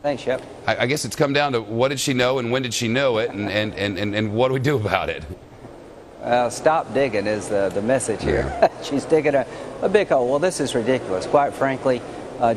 Thanks, Shep. I guess it's come down to what did she know and when did she know it, and what do we do about it? Stop digging is the message here. Yeah. She's digging a big hole. Well, this is ridiculous. Quite frankly,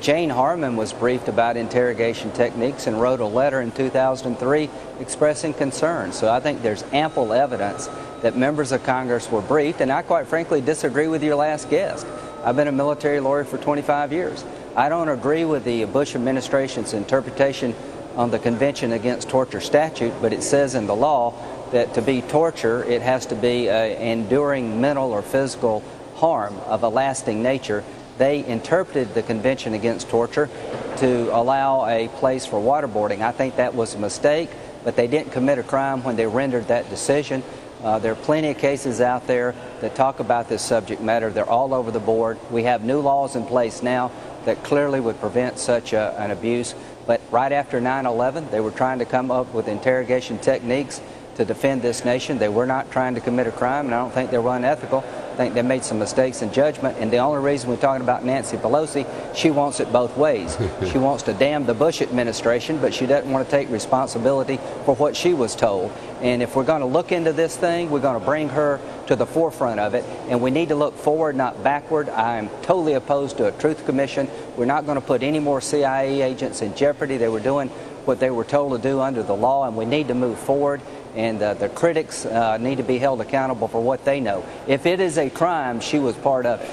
Jane Harmon was briefed about interrogation techniques and wrote a letter in 2003 expressing concern. So I think there's ample evidence that members of Congress were briefed, and I quite frankly disagree with your last guest. I've been a military lawyer for 25 years. I don't agree with the Bush administration's interpretation on the Convention Against Torture statute, but it says in the law that to be torture, it has to be enduring mental or physical harm of a lasting nature. They interpreted the Convention Against Torture to allow a place for waterboarding. I think that was a mistake, but they didn't commit a crime when they rendered that decision. There are plenty of cases out there that talk about this subject matter. They're all over the board. We have new laws in place now that clearly would prevent such an abuse. But right after 9/11, they were trying to come up with interrogation techniques to defend this nation. They were not trying to commit a crime, and I don't think they were unethical. I think they made some mistakes in judgment, and the only reason we're talking about Nancy Pelosi, she wants it both ways. She wants to damn the Bush administration, but she doesn't want to take responsibility for what she was told. And if we're going to look into this thing, we're going to bring her to the forefront of it, and we need to look forward, not backward. I am totally opposed to a truth commission. We're not going to put any more CIA agents in jeopardy. They were doing what they were told to do under the law, and we need to move forward. And the critics need to be held accountable for what they know. If it is a crime, she was part of it.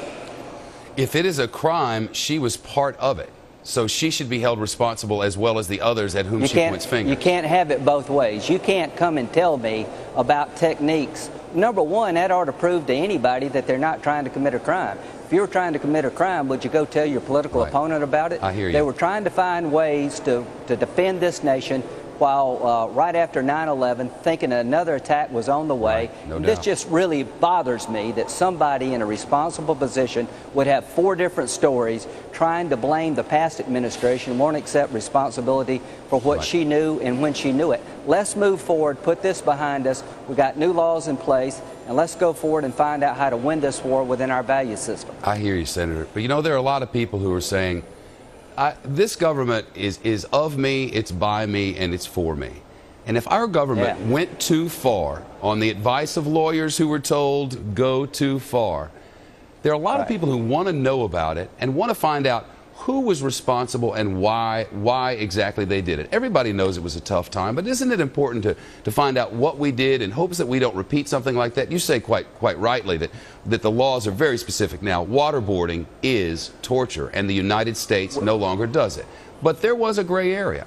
If it is a crime, she was part of it. So she should be held responsible as well as the others at whom she points fingers. You can't have it both ways. You can't come and tell me about techniques. Number one, that ought to prove to anybody that they're not trying to commit a crime. If you were trying to commit a crime, would you go tell your political opponent about it? I hear you. They were trying to find ways to defend this nation while right after 9/11, thinking another attack was on the way. Right, no doubt. This just really bothers me that somebody in a responsible position would have 4 different stories trying to blame the past administration, won't accept responsibility for what she knew and when she knew it. Let's move forward, put this behind us. We got new laws in place, and let's go forward and find out how to win this war within our value system. I hear you, Senator. But you know, there are a lot of people who are saying, this government is of me, it's by me, and it's for me. And if our government went too far on the advice of lawyers who were told go too far, there are a lot of people who want to know about it and want to find out who was responsible and why exactly they did it. Everybody knows it was a tough time, but isn't it important to find out what we did in hopes that we don't repeat something like that? You say quite rightly that the laws are very specific now. Waterboarding is torture, and the United States no longer does it. But there was a gray area.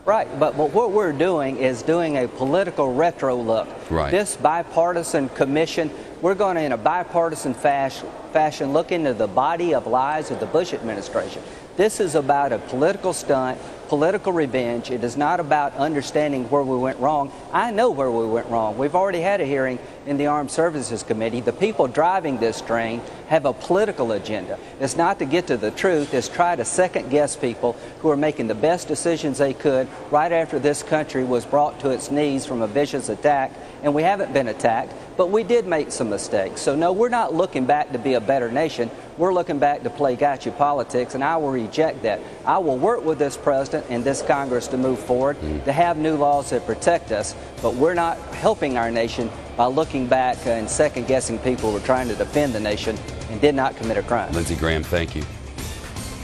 Right, but what we're doing is doing a political retro look. Right. This bipartisan commission, we're going to, in a bipartisan fashion, look into the body of lies of the Bush administration. This is about a political stunt, political revenge. It is not about understanding where we went wrong. I know where we went wrong. We've already had a hearing in the Armed Services Committee. The people driving this train have a political agenda. It's not to get to the truth. It's try to second-guess people who are making the best decisions they could right after this country was brought to its knees from a vicious attack. And we haven't been attacked, but we did make some mistakes. So, no, we're not looking back to be a better nation. We're looking back to play gotcha politics, and I will reject that. I will work with this president and this Congress to move forward, to have new laws that protect us, but we're not helping our nation by looking back and second-guessing people who are trying to defend the nation and did not commit a crime. Lindsey Graham, thank you.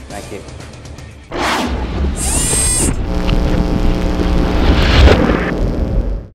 Thank you.